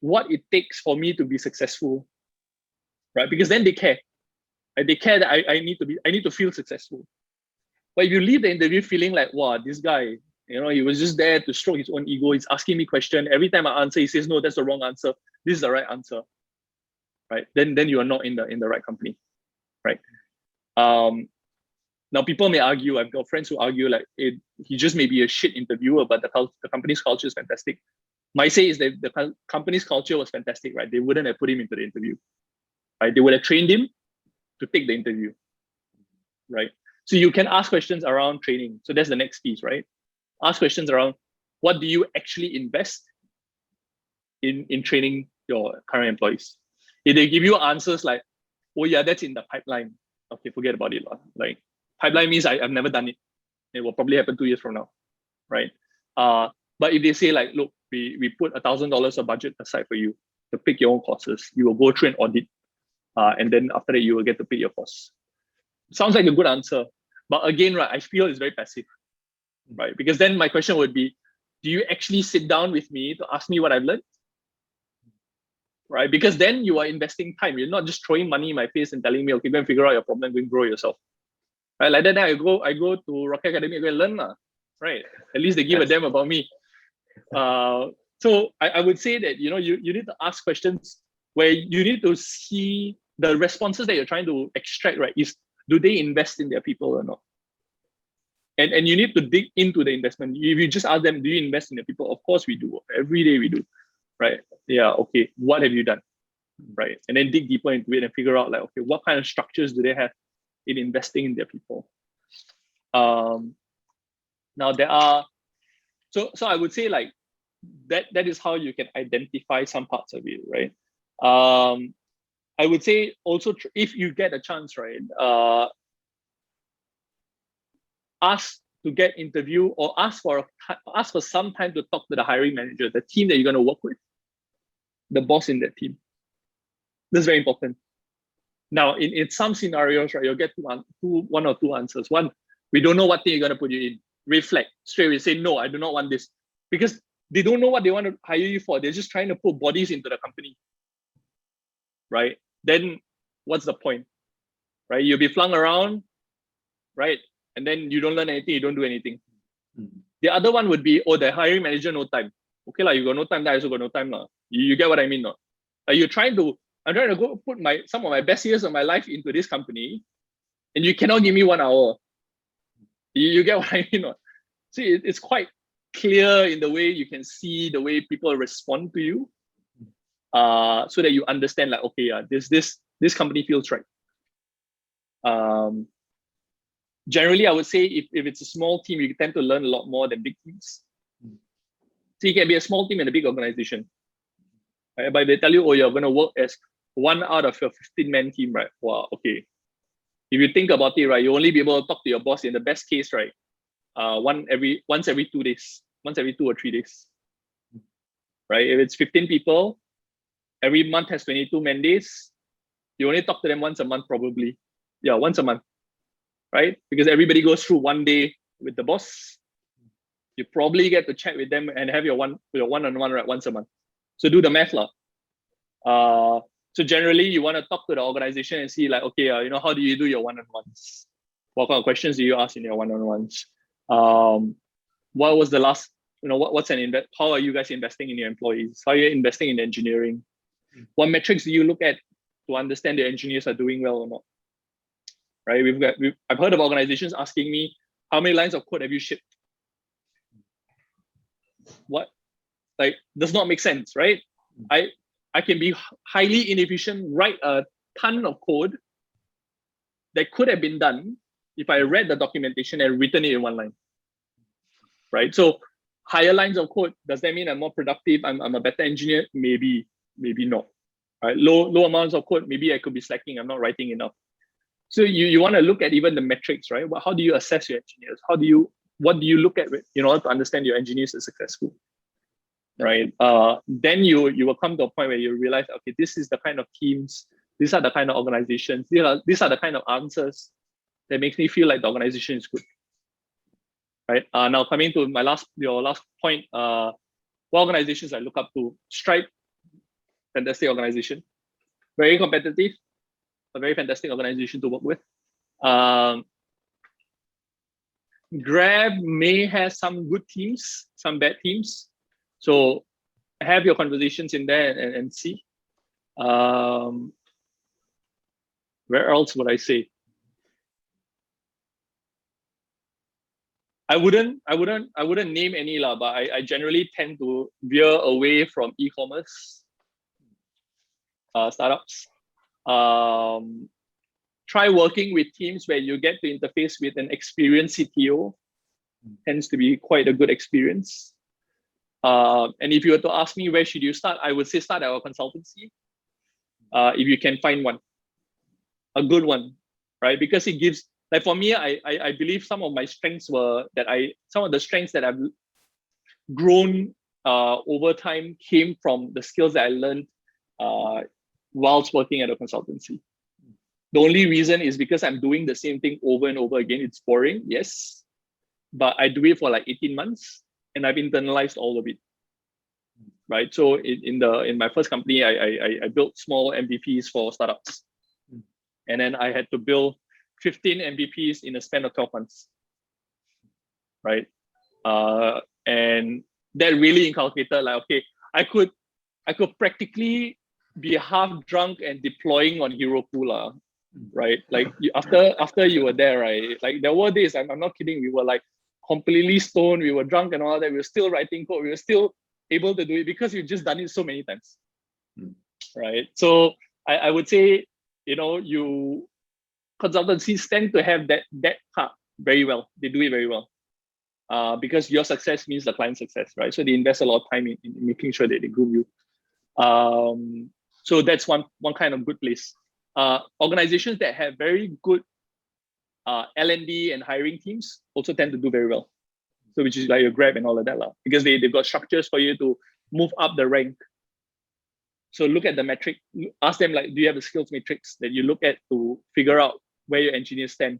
what it takes for me to be successful, right? Because then they care. Right? They care that I need to feel successful. But if you leave the interview feeling like, wow, this guy, he was just there to stroke his own ego. He's asking me question. Every time I answer, he says, no, that's the wrong answer. This is the right answer, right? Then you are not in the right company, right? Now people may argue, I've got friends who argue like he just may be a shit interviewer, but the company's culture is fantastic. My say is that the company's culture was fantastic, right? They wouldn't have put him into the interview, right? They would have trained him to take the interview, right? So you can ask questions around training. So that's the next piece, right? Ask questions around what do you actually invest in training your current employees? If they give you answers like, oh yeah, that's in the pipeline. Okay, forget about it. Like pipeline means I've never done it. It will probably happen 2 years from now, right? But if they say like, look, we put $1,000 of budget aside for you to pick your own courses, you will go through an audit, and then after that you will get to pay your course. Sounds like a good answer, but again, right, I feel it's very passive, right? Because then my question would be, do you actually sit down with me to ask me what I've learned? Right? Because then you are investing time. You're not just throwing money in my face and telling me, okay, go and figure out your problem, go and grow yourself. Right? Like that, then I go to Rocket Academy and go and learn, right? At least they give a damn about me. So I would say that you need to ask questions where you need to see the responses that you're trying to extract, right? Is do they invest in their people or not? And you need to dig into the investment. If you just ask them, do you invest in their people? Of course we do. Every day we do, right? Yeah, okay. What have you done? Right? And then dig deeper into it and figure out like, okay, what kind of structures do they have in investing in their people? Now there are, so I would say like that is how you can identify some parts of it, right? I would say also if you get a chance, right, ask to get interview or ask for some time to talk to the hiring manager, the team that you're going to work with, the boss in that team. This is very important. Now, in some scenarios, right, you'll get one or two answers. One, we don't know what thing you're going to put you in. Reflect straight away, say, no, I do not want this. Because they don't know what they want to hire you for. They're just trying to put bodies into the company, right? Then what's the point, right? You'll be flung around, right? And then you don't learn anything, you don't do anything. The other one would be, oh, the hiring manager, no time. Okay, you got no time, I also got no time. You get what I mean? I'm trying to go put some of my best years of my life into this company, and you cannot give me 1 hour. You get what I mean? See, it's quite clear in the way you can see the way people respond to you, so that you understand like, okay, yeah, this company feels right. Generally, I would say if it's a small team, you tend to learn a lot more than big teams. So you can be a small team in a big organization, right? But they tell you, oh, you're going to work as one out of your 15-man team, right? Wow, okay. If you think about it, right, you only be able to talk to your boss in the best case, right? Once every 2 days, once every 2 or 3 days, right? If it's 15 people, every month has 22 man days. You only talk to them once a month, probably. Yeah, once a month, right? Because everybody goes through 1 day with the boss. You probably get to chat with them and have your one-on-one, right, once a month. So do the math, So generally, you want to talk to the organization and see like, okay, how do you do your one-on-ones? what kind of questions do you ask in your one-on-ones? What was the last, how are you guys investing in your employees? How are you investing in engineering? What metrics do you look at to understand the engineers are doing well or not? Right? I've heard of organizations asking me, how many lines of code have you shipped? What? Like, does not make sense, right? I can be highly inefficient, write a ton of code that could have been done if I read the documentation and written it in one line, right? So higher lines of code, does that mean I'm more productive? I'm a better engineer? Maybe not, right? Low amounts of code, maybe I could be slacking, I'm not writing enough. So you want to look at even the metrics, right? How do you assess your engineers? What do you look at in order to understand your engineers are successful, right? Then you will come to a point where you realize, okay, this is the kind of teams, these are the kind of organizations, these are the kind of answers that makes me feel like the organization is good, right? Now coming to your last point, what organizations I look up to? Stripe, fantastic organization, very competitive, a very fantastic organization to work with. Grab may have some good teams, some bad teams. So have your conversations in there and see. Where else would I say? I wouldn't name any lah, but I generally tend to veer away from e-commerce startups. Try working with teams where you get to interface with an experienced CTO. Tends to be quite a good experience. And if you were to ask me where should you start, I would say start at our consultancy. If you can find one, a good one, right? Because it gives, like for me, I believe some of my strengths some of the strengths that I've grown over time came from the skills that I learned whilst working at a consultancy. The only reason is because I'm doing the same thing over and over again. It's boring, yes, but I do it for like 18 months and I've internalized all of it, right? So in my first company, I built small MVPs for startups. And then I had to build 15 MVPs in a span of 12 months, right? And that really inculcated like, okay, I could practically be half drunk and deploying on Heroku, right? Like after you were there, right? Like there were days, I'm not kidding, we were like completely stoned, we were drunk and all that, we were still writing code, we were still able to do it because we've just done it so many times, right? So I would say, consultancies tend to have that part very well. They do it very well because your success means the client's success, right? So they invest a lot of time in making sure that they groom you. So that's one kind of good place. Organizations that have very good L&D and hiring teams also tend to do very well. So which is like your Grab and all of that, because they've got structures for you to move up the rank. So look at the metric, ask them like, do you have a skills matrix that you look at to figure out where your engineers stand?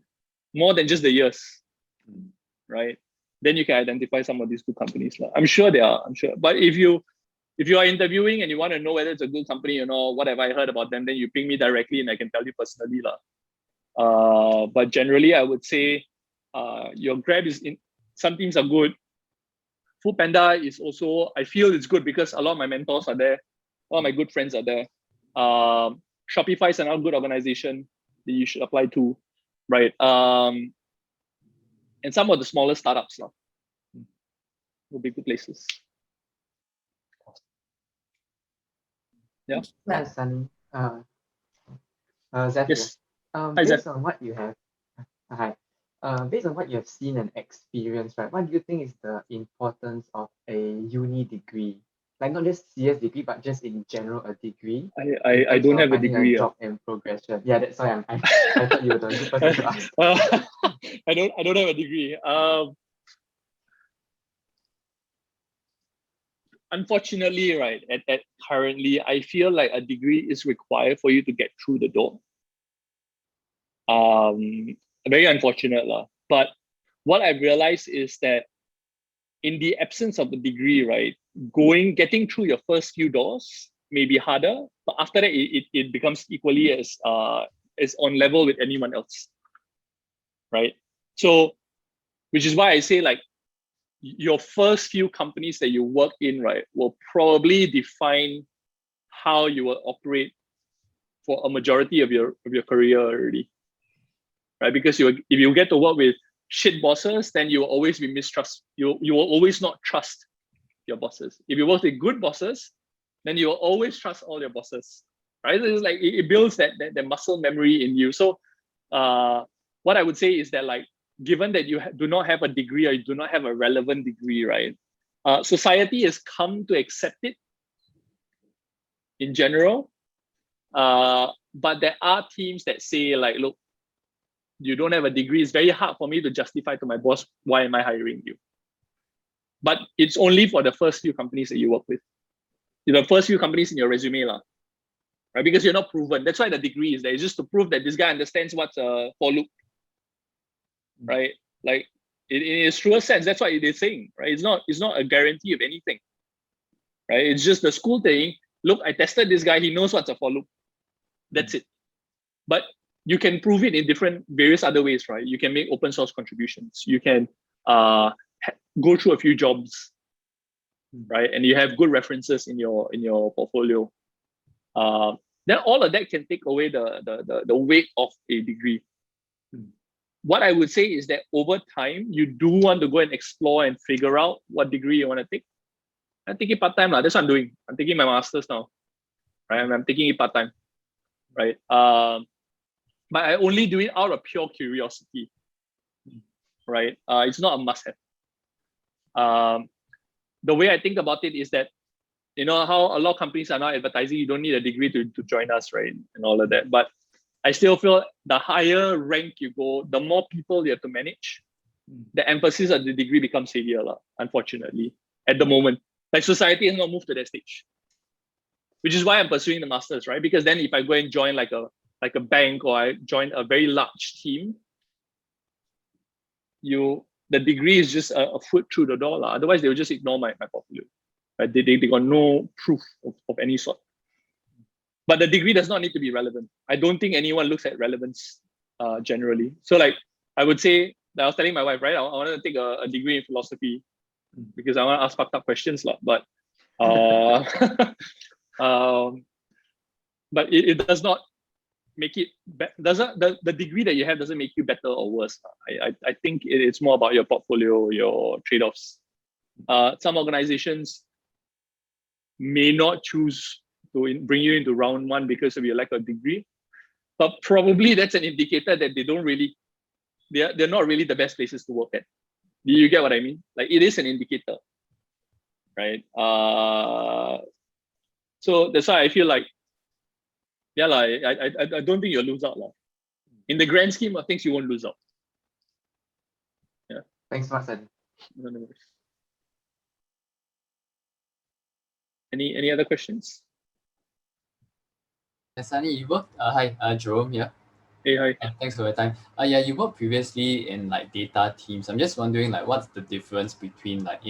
More than just the years, right? Then you can identify some of these good companies. I'm sure they are, I'm sure. But if you are interviewing and you want to know whether it's a good company or not, what have I heard about them, then you ping me directly and I can tell you personally. But generally, I would say your Grab some teams are good. Foodpanda is also, I feel it's good because a lot of my mentors are there. A lot of my good friends are there. Shopify is another good organization that you should apply to, right? And some of the smaller startups will be good places. Yeah. Hi, Sunny. Zephyr. Yes. Based on what you have, based on what you have seen and experienced, right? What do you think is the importance of a uni degree? Like not just CS degree, but just in general a degree. I don't have a degree. Job and progression. Yeah, that's why I thought you were the good person to ask. I don't have a degree. Unfortunately, right, at currently, I feel like a degree is required for you to get through the door. Very unfortunate, but what I've realized is that in the absence of a degree, right, getting through your first few doors may be harder, but after that, it becomes equally as on level with anyone else. right? So, which is why I say like your first few companies that you work in, right, will probably define how you will operate for a majority of your career already, right? Because if you get to work with shit bosses, then you will always be mistrust. You will always not trust your bosses. If you work with good bosses, then you will always trust all your bosses, right? It's like it builds that muscle memory in you. So what I would say is that, like, given that you do not have a degree or you do not have a relevant degree, right? Society has come to accept it in general. But there are teams that say like, look, you don't have a degree. It's very hard for me to justify to my boss, why am I hiring you? But it's only for the first few companies that you work with. The first few companies in your resume, right? Because you're not proven. That's why the degree is there. It's just to prove that this guy understands what's a for loop, right? Like in its truest sense, that's what it is saying, right? It's not a guarantee of anything, right? It's just the school saying, look, I tested this guy. He knows what's a for loop. That's it. But you can prove it in various other ways, right? You can make open source contributions. You can go through a few jobs, right? And you have good references in your portfolio. Then all of that can take away the weight of a degree. What I would say is that over time, you do want to go and explore and figure out what degree you want to take. I'm taking part-time. That's what I'm doing. I'm taking my master's now, right? I'm taking it part-time, right? But I only do it out of pure curiosity, right? It's not a must-have. The way I think about it is that, you know how a lot of companies are now advertising, you don't need a degree to join us, right? And all of that. But I still feel the higher rank you go, the more people you have to manage, the emphasis of the degree becomes heavier, unfortunately, at the moment. Like society has not moved to that stage. Which is why I'm pursuing the master's, right? Because then if I go and join like a bank or I join a very large team, the degree is just a foot through the door. Otherwise, they will just ignore my portfolio. Right? They got no proof of any sort. But the degree does not need to be relevant. I don't think anyone looks at relevance generally. So like I would say, I was telling my wife, right? I wanted to take a degree in philosophy because I want to ask fucked up questions, but but it does not make it the degree that you have doesn't make you better or worse. I think it's more about your portfolio, your trade-offs. Some organizations may not choose to bring you into round one because of your lack of degree, but probably that's an indicator that they're not really the best places to work at. Do you get what I mean? Like it is an indicator, right? So that's why I feel like, yeah, I don't think you'll lose out. In the grand scheme of things, you won't lose out. Yeah. Thanks so much, Sunny. No worries. Any other questions? Sunny, you worked. Hi, Jerome here. Hey, hi. Thanks for your time. Yeah, you worked previously in like data teams. I'm just wondering like what's the difference between like,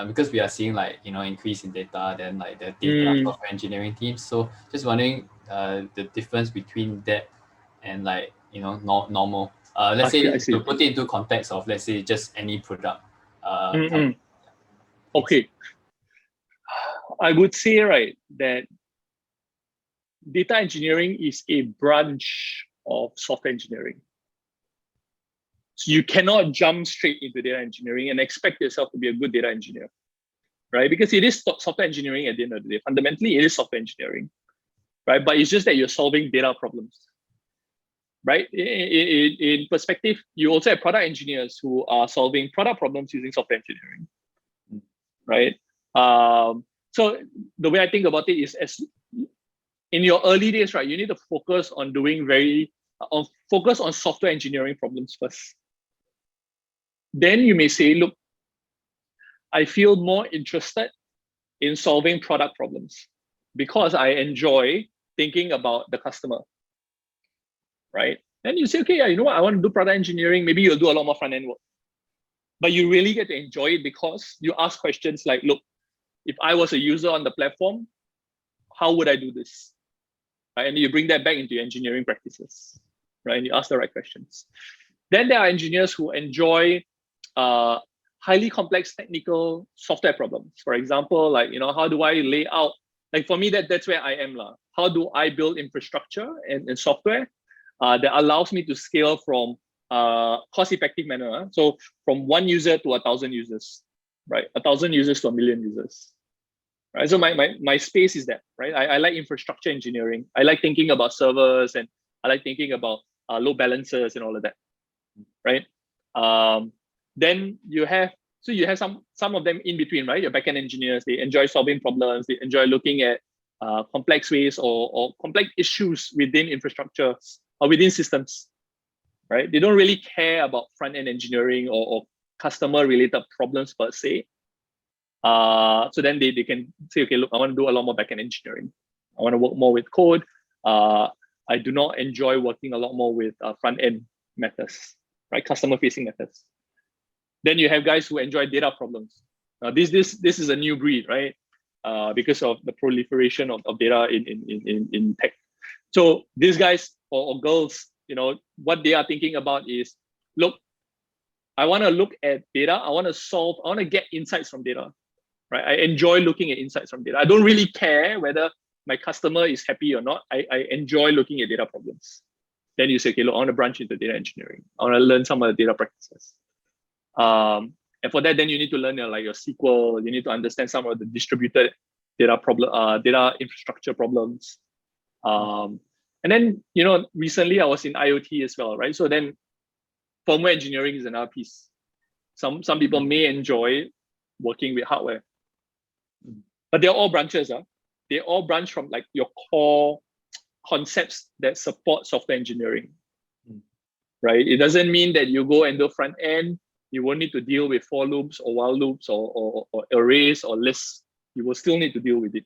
because we are seeing like, increase in data, then like the data software engineering teams. So just wondering the difference between that and like, normal. Let's say to put it into context of, let's say, just any product. Okay. I would say, right, that data engineering is a branch of software engineering. So you cannot jump straight into data engineering and expect yourself to be a good data engineer, right? Because it is software engineering at the end of the day. Fundamentally, it is software engineering, right? But it's just that you're solving data problems, right? In perspective, you also have product engineers who are solving product problems using software engineering, right? So the way I think about it is, as in your early days, right, you need to focus on focus on software engineering problems first. Then you may say, look, I feel more interested in solving product problems because I enjoy thinking about the customer, right? Then you say, okay, yeah, you know what, I want to do product engineering. Maybe you'll do a lot more front-end work. But you really get to enjoy it because you ask questions like, look, if I was a user on the platform, how would I do this? Right? And you bring that back into your engineering practices, right? And you ask the right questions. Then there are engineers who enjoy highly complex technical software problems. For example, like, how do I lay out, like for me, that's where I am. How do I build infrastructure and software that allows me to scale from cost-effective manner. So from 1 user to 1,000 users, right? 1,000 users to 1,000,000 users. Right. So my space is that, right? I like infrastructure engineering. I like thinking about servers, and I like thinking about load balancers and all of that. Right. Then you have some of them in between, right? Your backend engineers, they enjoy solving problems, they enjoy looking at complex ways or complex issues within infrastructure or within systems. Right? They don't really care about front-end engineering or customer-related problems per se. So then they can say, okay, look, I want to do a lot more backend engineering. I want to work more with code. I do not enjoy working a lot more with front-end methods, right? Customer-facing methods. Then you have guys who enjoy data problems. Now, this is a new breed, right? Because of the proliferation of data in tech. So these guys or girls, what they are thinking about is, look, I want to look at data. I want to get insights from data, right? I enjoy looking at insights from data. I don't really care whether my customer is happy or not. I enjoy looking at data problems. Then you say, okay, look, I want to branch into data engineering. I want to learn some of the data practices. And for that, then you need to learn like your SQL. You need to understand some of the distributed data infrastructure problems. And then, recently I was in IoT as well, right? So then firmware engineering is another piece. Some people may enjoy working with hardware, but they're all branches. They all branch from like your core concepts that support software engineering, right? It doesn't mean that you go and do front end. You won't need to deal with for loops or while loops or arrays or lists. You will still need to deal with it,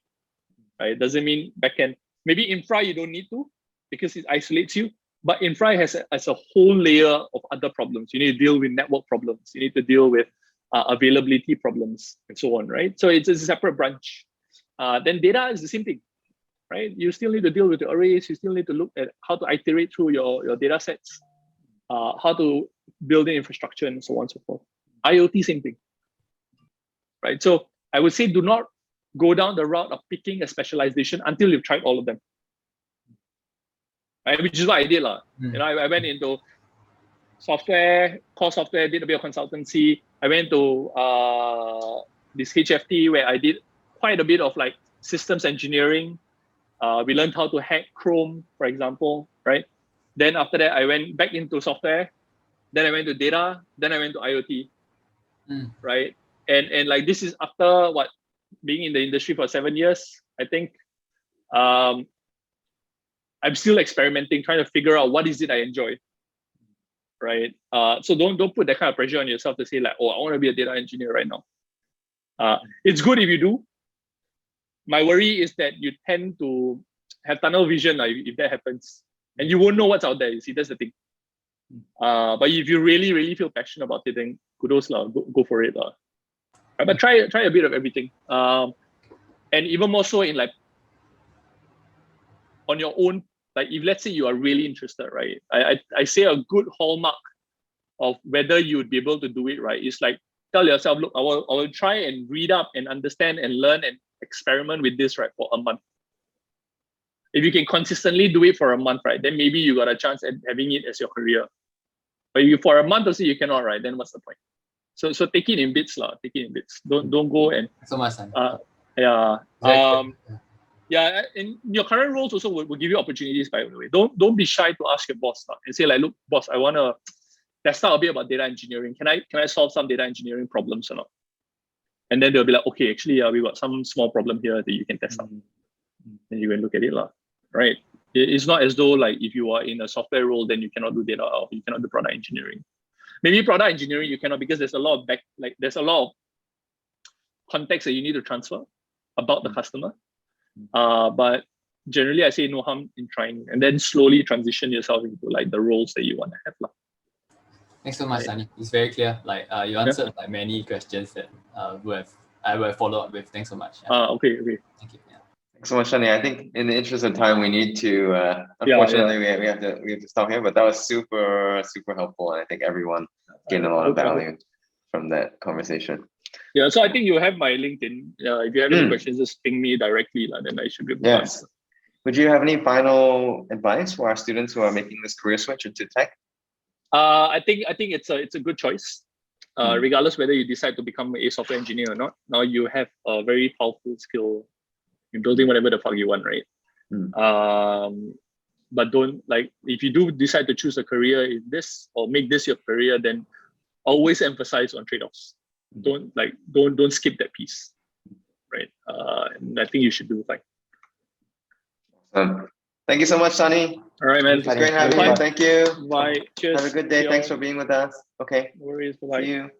right? It doesn't mean backend. Maybe infra you don't need to because it isolates you. But infra has a whole layer of other problems. You need to deal with network problems. You need to deal with availability problems and so on, right? So it's a separate branch. Then data is the same thing, right? You still need to deal with the arrays. You still need to look at how to iterate through your data sets, how to build the infrastructure and so on and so forth. IoT, same thing, right? So I would say do not go down the route of picking a specialization until you've tried all of them. Right? Which is what I did. I went into software, core software, did a bit of consultancy. I went to this HFT where I did quite a bit of like systems engineering. We learned how to hack Chrome, for example, right? Then after that, I went back into software. Then I went to data. Then I went to IoT, right? And like this is after being in the industry for 7 years, I think. I'm still experimenting, trying to figure out what is it I enjoy, right? So don't put that kind of pressure on yourself to say like, oh, I want to be a data engineer right now. It's good if you do. My worry is that you tend to have tunnel vision if that happens, and you won't know what's out there. You see, that's the thing. But if you really, really feel passionate about it, then kudos go for it But try a bit of everything, and even more so in like on your own. Like if let's say you are really interested, right? I say a good hallmark of whether you would be able to do it, right? Is like tell yourself, look, I will try and read up and understand and learn and experiment with this, right, for a month. If you can consistently do it for a month, right, then maybe you got a chance at having it as your career. But if for a month or so you cannot, right, then what's the point? So take it in bits, Take it in bits. Don't go and so much. yeah. Exactly. Yeah, and your current roles also will give you opportunities, by the way. Don't be shy to ask your boss and say like, look, boss, I want to test out a bit about data engineering. Can I solve some data engineering problems or not? And then they'll be like, okay, actually, we got some small problem here that you can test out. Then you can look at it, right? It's not as though like if you are in a software role, then you cannot do data or you cannot do product engineering. Maybe product engineering you cannot because there's a lot of there's a lot of context that you need to transfer about the customer. But generally, I say no harm in trying, and then slowly transition yourself into like the roles that you want to have. Thanks so much, Sunny. It's very clear. Like you answered like many questions that I would have followed up with. Thanks so much. Okay. Thank you. Yeah. so much, Sunny. I think in the interest of time, we need to, unfortunately, we have to stop here, but that was super helpful. And I think everyone gained a lot of value from that conversation. Yeah, so I think you have my LinkedIn. If you have any questions, just ping me directly, then I should be able to answer. Would you have any final advice for our students who are making this career switch into tech? I think it's a good choice. Regardless whether you decide to become a software engineer or not, now you have a very powerful skill in building whatever the fuck you want, right? But don't, like, if you do decide to choose a career in this or make this your career, then always emphasize on trade-offs. Don't skip that piece, right? And I think you should do fine. Thank you so much, Sunny. All right, man. It's great having you. Thank you. Bye. Cheers. Have a good day. Thanks for being with us. Okay. No worries. Bye. See you.